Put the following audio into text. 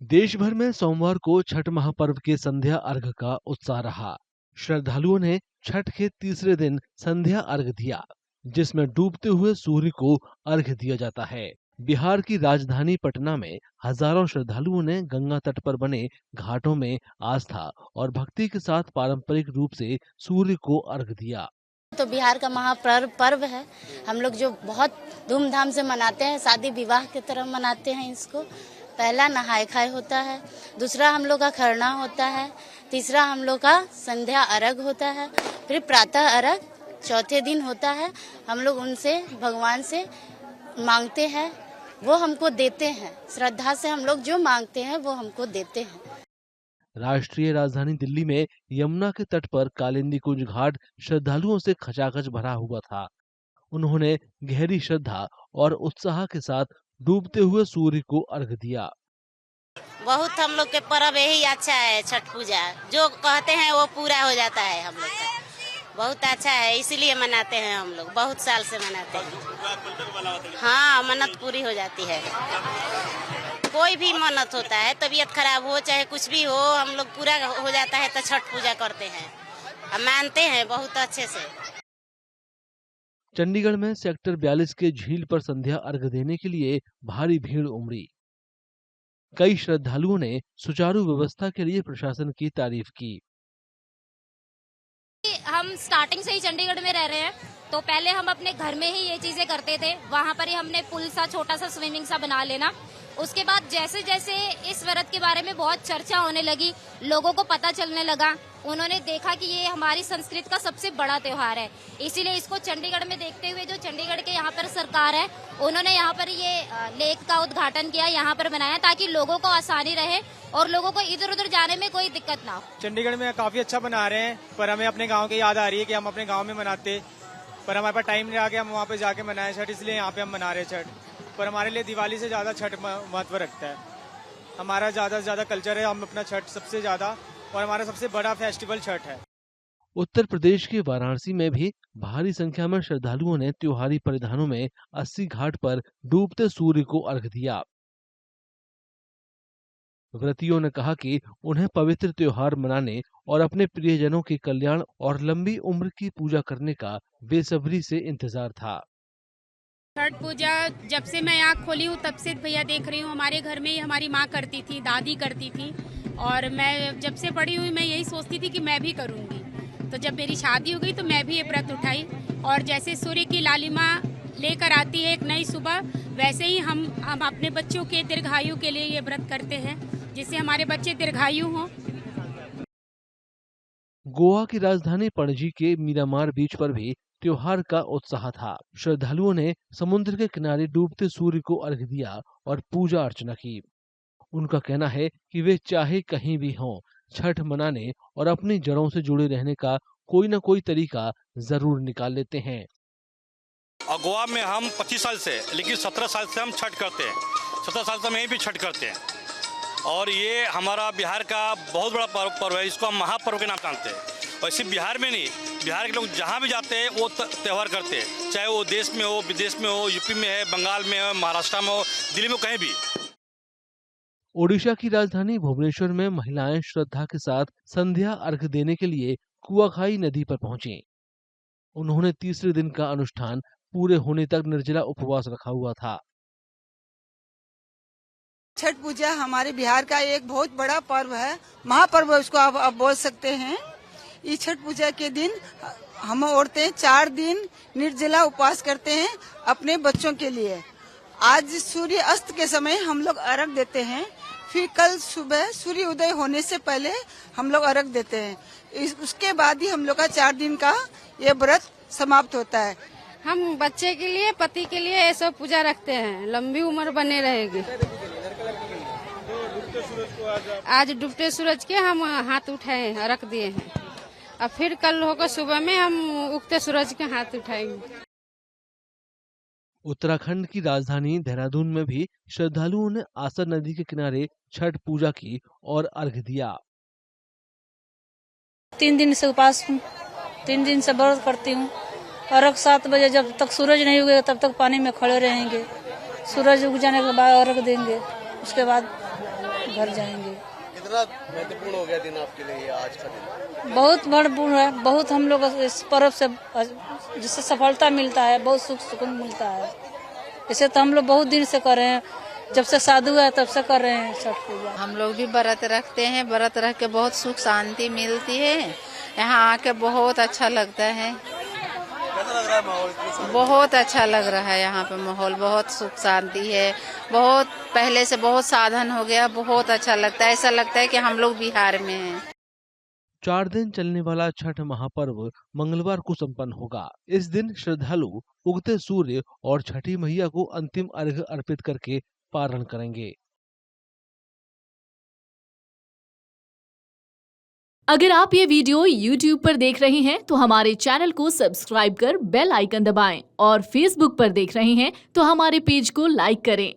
देश भर में सोमवार को छठ महापर्व के संध्या अर्घ का उत्साह रहा। श्रद्धालुओं ने छठ के तीसरे दिन संध्या अर्घ दिया, जिसमें डूबते हुए सूर्य को अर्घ दिया जाता है। बिहार की राजधानी पटना में हजारों श्रद्धालुओं ने गंगा तट पर बने घाटों में आस्था और भक्ति के साथ पारंपरिक रूप से सूर्य को अर्घ दिया। तो बिहार का महापर्व है, हम लोग जो बहुत धूमधाम से मनाते हैं, शादी विवाह की तरह मनाते हैं इसको। पहला नहाय खाए होता है, दूसरा हम लोग का खरना होता है, तीसरा हम लोग का संध्या अर्घ होता है, फिर प्रातः अर्घ चौथे दिन होता है। हम लोग उनसे भगवान से मांगते हैं, वो हमको देते हैं। श्रद्धा से हम लोग जो मांगते हैं वो हमको देते हैं। राष्ट्रीय राजधानी दिल्ली में यमुना के तट पर कालिंदी कुंज घाट श्रद्धालुओं से खचाखच भरा हुआ था। उन्होंने गहरी श्रद्धा और उत्साह के साथ डूबते हुए सूर्य को अर्घ दिया। बहुत हम लोग के पर्व यही अच्छा है, छठ पूजा जो कहते हैं वो पूरा हो जाता है। हम लोग का बहुत अच्छा है, इसीलिए मनाते हैं। हम लोग बहुत साल से मनाते हैं। हाँ, मन्नत पूरी हो जाती है। कोई भी मन्नत होता है, तबीयत खराब हो चाहे कुछ भी हो, हम लोग पूरा हो जाता है तो छठ पूजा करते हैं, हम मानते हैं बहुत अच्छे से। चंडीगढ़ में सेक्टर 42 के झील पर संध्या अर्घ देने के लिए भारी भीड़ उमड़ी। कई श्रद्धालुओं ने सुचारू व्यवस्था के लिए प्रशासन की तारीफ की। हम स्टार्टिंग से ही चंडीगढ़ में रह रहे हैं, तो पहले हम अपने घर में ही ये चीजें करते थे। वहाँ पर ही हमने पुल सा छोटा सा स्विमिंग सा बना लेना। उसके बाद जैसे जैसे इस व्रत के बारे में बहुत चर्चा होने लगी, लोगों को पता चलने लगा, उन्होंने देखा कि ये हमारी संस्कृति का सबसे बड़ा त्योहार है। इसीलिए इसको चंडीगढ़ में देखते हुए जो चंडीगढ़ के यहाँ पर सरकार है, उन्होंने यहाँ पर ये लेक का उद्घाटन किया, यहाँ पर बनाया ताकि लोगों को आसानी रहे और लोगों को इधर उधर जाने में कोई दिक्कत ना हो। चंडीगढ़ में काफी अच्छा बना रहे हैं, पर हमें अपने गाँव की याद आ रही है कि हम अपने गाँव में मनाते, पर हमारे पास टाइम नहीं आ गया, हम वहाँ पे जाके मनाए छठ, इसलिए यहाँ पे हम मना रहे छठ। पर हमारे लिए दिवाली से ज्यादा छठ महत्व रखता है। हमारा ज्यादा से ज्यादा कल्चर है, हम अपना छठ सबसे ज्यादा, और हमारा सबसे बड़ा फेस्टिवल छठ है। उत्तर प्रदेश के वाराणसी में भी भारी संख्या में श्रद्धालुओं ने त्योहारी परिधानों में 80 घाट पर डूबते सूर्य को अर्घ दिया। व्रतियों ने कहा कि उन्हें पवित्र त्योहार मनाने और अपने प्रियजनों के कल्याण और लंबी उम्र की पूजा करने का बेसब्री से इंतजार था। छठ पूजा जब से मैं आँख खोली हूँ तब से भैया देख रही हूँ। हमारे घर में ही हमारी माँ करती थी, दादी करती थी, और मैं जब से बड़ी हुई मैं यही सोचती थी कि मैं भी करूँगी। तो जब मेरी शादी हो गई तो मैं भी ये व्रत उठाई, और जैसे सूर्य की लालिमा लेकर आती है एक नई सुबह, वैसे ही हम अपने बच्चों के दीर्घायु के लिए ये व्रत करते हैं, जिससे हमारे बच्चे दीर्घायु हों। गोवा की राजधानी पणजी के मीरामार बीच पर भी त्योहार का उत्साह था। श्रद्धालुओं ने समुद्र के किनारे डूबते सूर्य को अर्घ दिया और पूजा अर्चना की। उनका कहना है कि वे चाहे कहीं भी हों, छठ मनाने और अपनी जड़ों से जुड़े रहने का कोई न कोई तरीका जरूर निकाल लेते हैं। और गोवा में हम 25 साल से, लेकिन 17 साल से हम छठ करते हैं। 17 साल से हम यहीं भी छठ करते हैं, और ये हमारा बिहार का बहुत बड़ा पर्व है। इसको हम महापर्व के नाम जानते हैं। और सिर्फ बिहार में नहीं, बिहार के लोग जहाँ भी जाते हैं वो त्यौहार करते हैं, चाहे वो देश में हो, विदेश में हो, यूपी में है, बंगाल में हो, महाराष्ट्र में हो, दिल्ली में, कहीं भी। ओडिशा की राजधानी भुवनेश्वर में महिलाएं श्रद्धा के साथ संध्या अर्घ देने के लिए कुआखाई नदी पर पहुंची। उन्होंने तीसरे दिन का अनुष्ठान पूरे होने तक निर्जला उपवास रखा हुआ था। छठ पूजा हमारे बिहार का एक बहुत बड़ा पर्व है, महापर्व उसको आप बोल सकते हैं। इस छठ पूजा के दिन हम औरतें 4 दिन निर्जला उपवास करते हैं अपने बच्चों के लिए। आज सूर्य अस्त के समय हम लोग अर्घ देते हैं, फिर कल सुबह सूर्य उदय होने से पहले हम लोग अर्घ देते हैं। उसके बाद ही हम लोग का 4 दिन का ये व्रत समाप्त होता है। हम बच्चे के लिए, पति के लिए ये सब पूजा रखते हैं, लंबी उम्र बने रहेगी। आज डूबते सूरज के हम हाथ उठाए, रख दिए हैं, और फिर कल होकर सुबह में हम उगते सूरज के हाथ उठाएंगे। उत्तराखंड की राजधानी देहरादून में भी श्रद्धालुओं ने आसर नदी के किनारे छठ पूजा की और अर्घ दिया। 3 दिन से उपास हूँ, 3 दिन से व्रत करती हूँ। अर्घ 7 बजे, जब तक सूरज नहीं उगेगा तब तक पानी में खड़े रहेंगे। सूरज उग जाने के बाद अर्घ देंगे, उसके बाद घर जाएंगे। कितना महत्वपूर्ण हो गया दिन आपके लिए आज का दिन? बहुत महत्वपूर्ण है, बहुत हम लोग इस पर्व से जिससे सफलता मिलता है, बहुत सुख सुकून मिलता है। इसे तो हम लोग बहुत दिन से कर रहे हैं, जब से शादी है तब से कर रहे हैं छठ पूजा। हम लोग भी व्रत रखते हैं, व्रत रख के बहुत सुख शांति मिलती है। यहाँ आके बहुत अच्छा लगता है। कैसा लग रहा है माहौल? बहुत अच्छा लग रहा है यहाँ पे माहौल, बहुत सुख शांति है। बहुत पहले से बहुत साधन हो गया, बहुत अच्छा लगता है। ऐसा लगता है कि हम लोग बिहार में हैं। 4 दिन चलने वाला छठ महापर्व मंगलवार को संपन्न होगा। इस दिन श्रद्धालु उगते सूर्य और छठी मैया को अंतिम अर्घ्य अर्पित करके पारण करेंगे। अगर आप ये वीडियो YouTube पर देख रहे हैं तो हमारे चैनल को सब्सक्राइब कर बेल आइकन दबाएं और Facebook पर देख रहे हैं तो हमारे पेज को लाइक करें।